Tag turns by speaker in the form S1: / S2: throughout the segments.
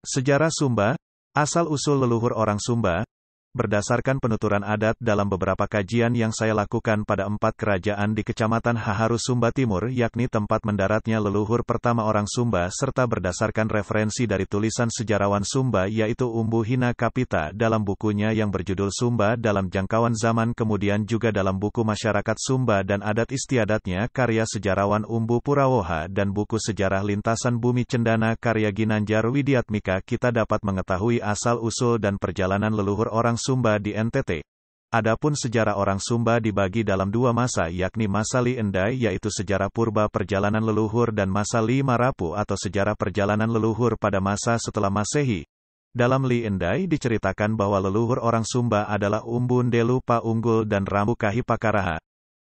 S1: Sejarah Sumba, asal-usul leluhur orang Sumba, berdasarkan penuturan adat dalam beberapa kajian yang saya lakukan pada 4 kerajaan di Kecamatan Haharu Sumba Timur, yakni tempat mendaratnya leluhur pertama orang Sumba, serta berdasarkan referensi dari tulisan sejarawan Sumba yaitu Umbu Hina Kapita dalam bukunya yang berjudul Sumba dalam Jangkauan Zaman, kemudian juga dalam buku Masyarakat Sumba dan Adat Istiadatnya karya sejarawan Umbu Purawoha dan buku Sejarah Lintasan Bumi Cendana karya Ginanjar Widiatmika, kita dapat mengetahui asal-usul dan perjalanan leluhur orang Sumba di NTT. Adapun sejarah orang Sumba dibagi dalam 2 masa, yakni masa Li Endai yaitu sejarah purba perjalanan leluhur dan masa Li Marapu atau sejarah perjalanan leluhur pada masa setelah Masehi. Dalam Li Endai diceritakan bahwa leluhur orang Sumba adalah Umbun Delu Pa Unggul dan Rambu Kahi Pakaraha.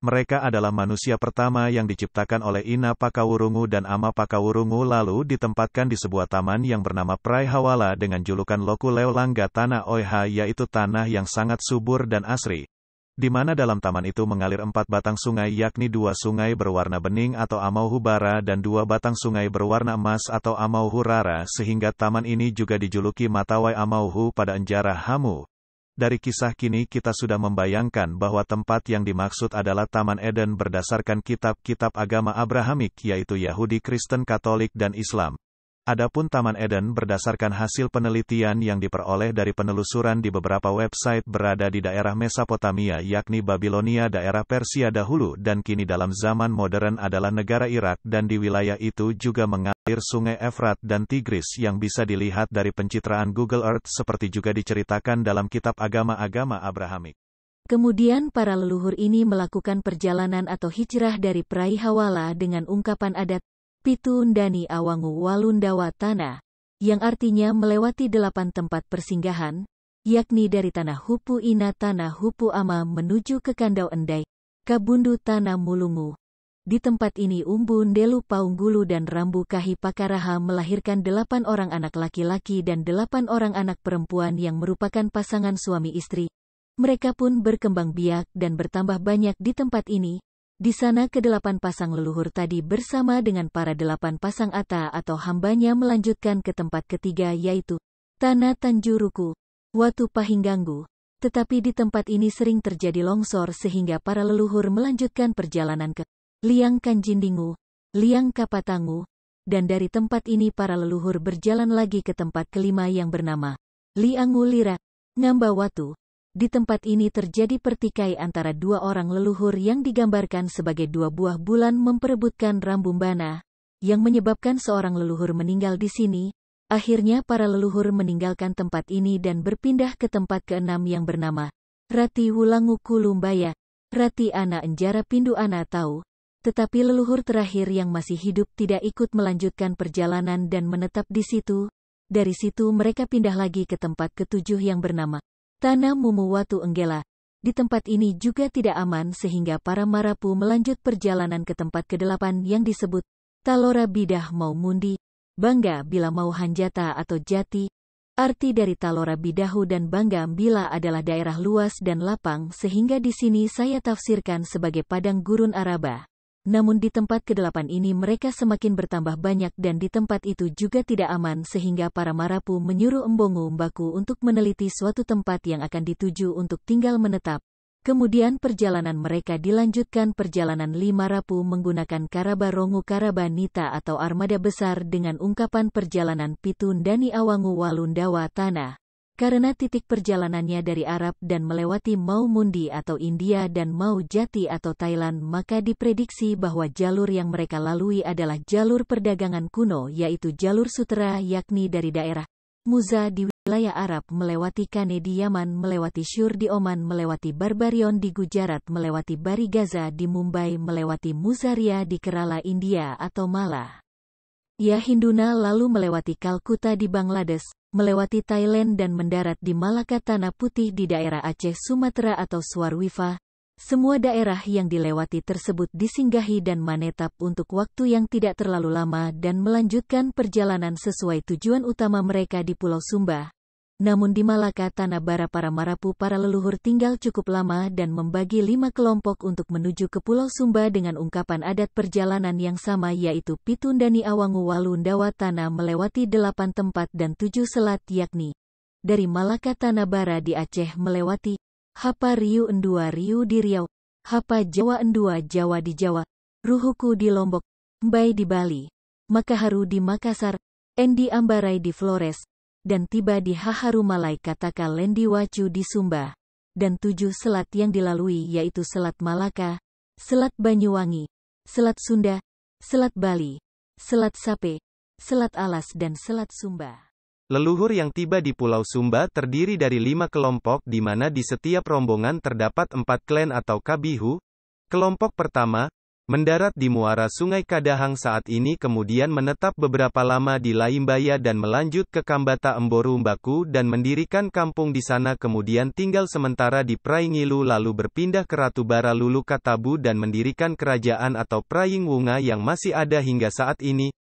S1: Mereka adalah manusia pertama yang diciptakan oleh Ina Pakawurungu dan Ama Pakawurungu, lalu ditempatkan di sebuah taman yang bernama Prai Hawala dengan julukan Loku Leolangga Tanah Oiha, yaitu tanah yang sangat subur dan asri. Di mana dalam taman itu mengalir 4 batang sungai, yakni 2 sungai berwarna bening atau Amauhu Bara dan 2 batang sungai berwarna emas atau Amauhu Rara, sehingga taman ini juga dijuluki Matawai Amauhu pada Enjara Hamu. Dari kisah kini kita sudah membayangkan bahwa tempat yang dimaksud adalah Taman Eden berdasarkan kitab-kitab agama Abrahamik yaitu Yahudi, Kristen, Katolik, dan Islam. Adapun Taman Eden berdasarkan hasil penelitian yang diperoleh dari penelusuran di beberapa website berada di daerah Mesopotamia yakni Babilonia, daerah Persia dahulu dan kini dalam zaman modern adalah negara Irak, dan di wilayah itu juga mengalir sungai Efrat dan Tigris yang bisa dilihat dari pencitraan Google Earth seperti juga diceritakan dalam kitab agama-agama Abrahamik.
S2: Kemudian para leluhur ini melakukan perjalanan atau hijrah dari Prai Hawala dengan ungkapan adat Pitu Ndani Awangu Walundawa Tanah, yang artinya melewati 8 tempat persinggahan, yakni dari Tanah Hupu Ina Tanah Hupu Ama menuju ke Kandau Endai, Kabundu Tanah Mulungu. Di tempat ini Umbu Ndelu Paunggulu dan Rambu Kahi Pakaraha melahirkan 8 orang anak laki-laki dan 8 orang anak perempuan yang merupakan pasangan suami istri. Mereka pun berkembang biak dan bertambah banyak di tempat ini. Di sana ke-8 pasang leluhur tadi bersama dengan para 8 pasang ata atau hambanya melanjutkan ke tempat ketiga yaitu Tanah Tanjuruku, Watu Pahingganggu. Tetapi di tempat ini sering terjadi longsor sehingga para leluhur melanjutkan perjalanan ke Liang Kanjindingu, Liang Kapatangu, dan dari tempat ini para leluhur berjalan lagi ke tempat kelima yang bernama Liangu Lira, Ngamba Watu. Di tempat ini terjadi pertikai antara 2 orang leluhur yang digambarkan sebagai 2 buah bulan memperebutkan Rambumbana, yang menyebabkan seorang leluhur meninggal di sini. Akhirnya para leluhur meninggalkan tempat ini dan berpindah ke tempat ke-6 yang bernama Rati Wulangu Kulumbaya, Rati Ana Enjara Pindu Ana Tahu. Tetapi leluhur terakhir yang masih hidup tidak ikut melanjutkan perjalanan dan menetap di situ. Dari situ mereka pindah lagi ke tempat ke-7 yang bernama Tanah Mumu Watu Enggela. Di tempat ini juga tidak aman sehingga para Marapu melanjut perjalanan ke tempat ke-8 yang disebut Talora Bidah Mau Mundi, Bangga Bila Mau Hanjata atau Jati. Arti dari Talora Bidahu dan Bangga Bila adalah daerah luas dan lapang sehingga di sini saya tafsirkan sebagai padang gurun Araba. Namun di tempat ke-8 ini mereka semakin bertambah banyak dan di tempat itu juga tidak aman sehingga para Marapu menyuruh Embongu Mbaku untuk meneliti suatu tempat yang akan dituju untuk tinggal menetap. Kemudian perjalanan mereka dilanjutkan perjalanan Li Marapu menggunakan Karabarongu Karabanita atau armada besar dengan ungkapan perjalanan Pitu Ndani Awangu Walundawa Tanah. Karena titik perjalanannya dari Arab dan melewati Mau Mundi atau India dan Mau Jati atau Thailand, maka diprediksi bahwa jalur yang mereka lalui adalah jalur perdagangan kuno yaitu jalur sutera, yakni dari daerah Muza di wilayah Arab melewati Kane di Yaman, melewati Syur di Oman, melewati Barbarion di Gujarat, melewati Bari Gaza di Mumbai, melewati Muzaria di Kerala India atau Malah ya Hinduna, lalu melewati Kalkuta di Bangladesh, melewati Thailand dan mendarat di Malaka Tanah Putih di daerah Aceh Sumatera atau Swarwifa. Semua daerah yang dilewati tersebut disinggahi dan menetap untuk waktu yang tidak terlalu lama dan melanjutkan perjalanan sesuai tujuan utama mereka di Pulau Sumba. Namun di Malaka Tanah Bara para marapu para leluhur tinggal cukup lama dan membagi 5 kelompok untuk menuju ke Pulau Sumba dengan ungkapan adat perjalanan yang sama yaitu Pitundani Awangu Walundawa Tanah melewati 8 tempat dan 7 selat yakni dari Malaka Tanah Bara di Aceh melewati Hapa Riu Endua Riu di Riau, Hapa Jawa Endua Jawa di Jawa, Ruhuku di Lombok, Mbai di Bali, Makaharu di Makassar, Endi Ambarai di Flores, dan tiba di Haharumalai Kataka Lendi Wacu di Sumba, dan 7 selat yang dilalui yaitu Selat Malaka, Selat Banyuwangi, Selat Sunda, Selat Bali, Selat Sape, Selat Alas dan Selat Sumba.
S3: Leluhur yang tiba di Pulau Sumba terdiri dari 5 kelompok di mana di setiap rombongan terdapat 4 klan atau kabihu. Kelompok pertama, mendarat di muara Sungai Kadahang saat ini kemudian menetap beberapa lama di Laimbaya dan melanjut ke Kambata Emboru Mbaku dan mendirikan kampung di sana kemudian tinggal sementara di Praingilu lalu berpindah ke Ratubara Lulu Katabu dan mendirikan kerajaan atau Praying Wunga yang masih ada hingga saat ini.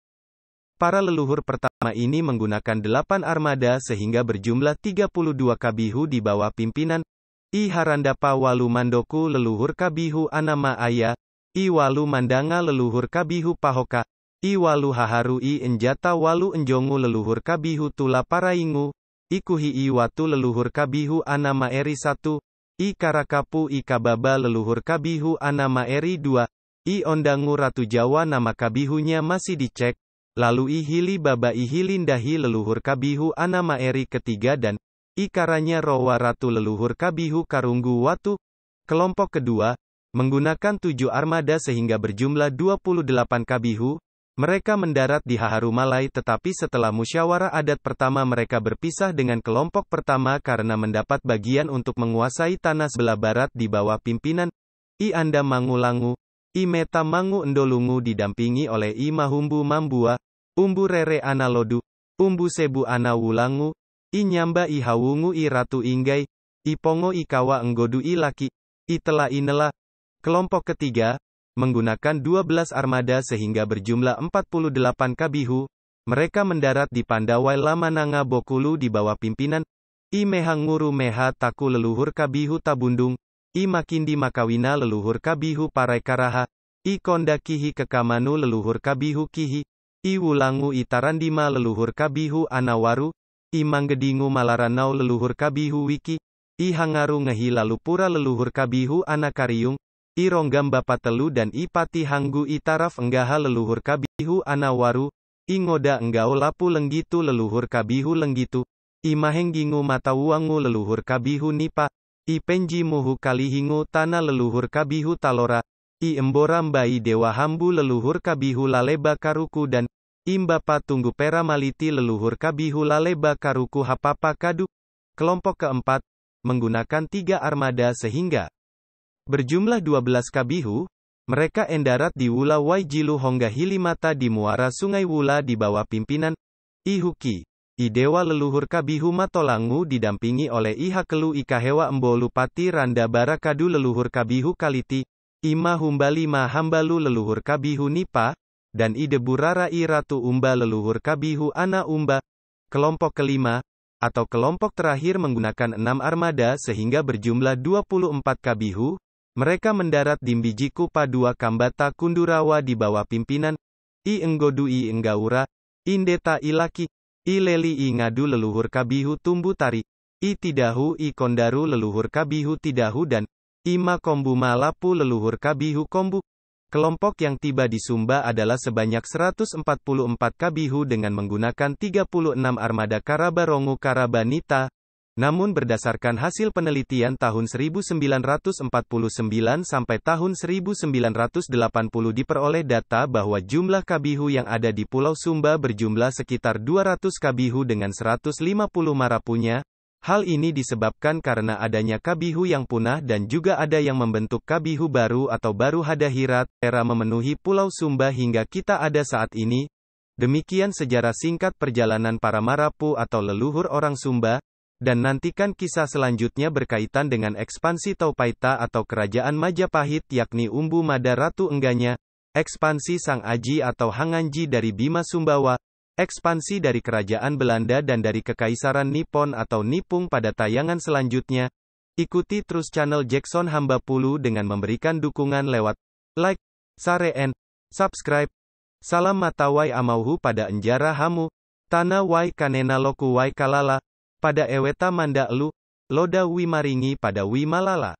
S3: Para leluhur pertama ini menggunakan 8 armada sehingga berjumlah 32 kabihu di bawah pimpinan I Harandapa Walu Mandoku leluhur kabihu Anama Aya, I Walu Mandanga leluhur kabihu Pahoka, I Walu Haharu I Enjata Walu Enjongu leluhur kabihu Tula Paraingu, I Kuhi I Watu leluhur kabihu Anama Eri 1, I Karakapu I Kababa leluhur kabihu Anama Eri 2, I Ondangu Ratu Jawa nama kabihunya masih dicek, lalu I Hili Baba I Hilindahi leluhur kabihu Anama Eri ketiga dan I Karanya Rowa Ratu leluhur kabihu Karunggu Watu. Kelompok kedua, menggunakan 7 armada sehingga berjumlah 28 kabihu, mereka mendarat di Haharumalai tetapi setelah musyawarah adat pertama mereka berpisah dengan kelompok pertama karena mendapat bagian untuk menguasai tanah sebelah barat di bawah pimpinan I Anda Mangulangu, I Meta Mangu Endolungu didampingi oleh I Mahumbu Mambua, Umbu Rere Analodu, Umbu Sebu Anawulangu, I Nyamba I Hawungu I Ratu Inggai, I Pongo I Kawa Enggodu I Laki, I Tela Inela. Kelompok ketiga, menggunakan 12 armada sehingga berjumlah 48 kabihu, mereka mendarat di Pandawai Lamananga Bokulu di bawah pimpinan I Mehanguru Meha Taku leluhur kabihu Tabundung, I Makindi Makawina leluhur kabihu Paraikaraha, I Konda Kihi Kekamanu leluhur kabihu Kihi, I Wulangu I Tarandima leluhur kabihu Anawaru, I Manggedingu Malaranau leluhur kabihu Wiki, I Hangaru Ngehi Lalupura leluhur kabihu Anakariung, I Ronggam Bapatelu dan I Pati Hanggu I Taraf Enggaha leluhur kabihu Anawaru, I Ngoda Enggau Lapu Lenggitu leluhur kabihu Lenggitu, I Mahenggingu Matawuangu leluhur kabihu Nipa, I Penji Muhu Kalihingu Tanah leluhur kabihu Talora, I Embora Mbai Dewa Hambu leluhur kabihu Laleba Karuku dan I Mbapa Tunggu Pera Maliti leluhur kabihu Laleba Karuku Hapapa Kadu. Kelompok keempat, menggunakan 3 armada sehingga berjumlah 12 kabihu, mereka endarat di Wula Waijilu Hongga Hilimata di muara Sungai Wula di bawah pimpinan I Huki, I Dewa leluhur kabihu Matolangu didampingi oleh I Hakelu I Kahewa Embolu Pati Randa Barakadu leluhur kabihu Kaliti, I Mahumbali Mahambalu leluhur kabihu Nipa, dan I Deburara I Ratu Umba leluhur kabihu Ana Umba. Kelompok kelima, atau kelompok terakhir menggunakan 6 armada sehingga berjumlah 24 kabihu, mereka mendarat di Mbijiku Padua Kambata Kundurawa di bawah pimpinan I Enggodu I Enggaura, Indeta I Laki, I Leli I Ngadu leluhur kabihu Tumbu Tari, I Tidahu I Kondaru leluhur kabihu Tidahu dan I Makombu Malapu leluhur kabihu Kombu. Kelompok yang tiba di Sumba adalah sebanyak 144 kabihu dengan menggunakan 36 armada Karabarongu Karabanita. Namun berdasarkan hasil penelitian tahun 1949 sampai tahun 1980 diperoleh data bahwa jumlah kabihu yang ada di Pulau Sumba berjumlah sekitar 200 kabihu dengan 150 marapunya. Hal ini disebabkan karena adanya kabihu yang punah dan juga ada yang membentuk kabihu baru atau baru hadahirat, era memenuhi Pulau Sumba hingga kita ada saat ini. Demikian sejarah singkat perjalanan para marapu atau leluhur orang Sumba, dan nantikan kisah selanjutnya berkaitan dengan ekspansi Taupaita atau kerajaan Majapahit yakni Umbu Mada Ratu Engganya, ekspansi Sang Aji atau Hanganji dari Bima Sumbawa, ekspansi dari kerajaan Belanda dan dari Kekaisaran Nippon atau Nipung pada tayangan selanjutnya. Ikuti terus channel Jackson Hamba Pulu dengan memberikan dukungan lewat like, share and subscribe. Salam mata wai amauhu pada enjara hamu, tanah wai kanena loku wai kalala, pada eweta manda elu, loda wi maringi pada wi malala.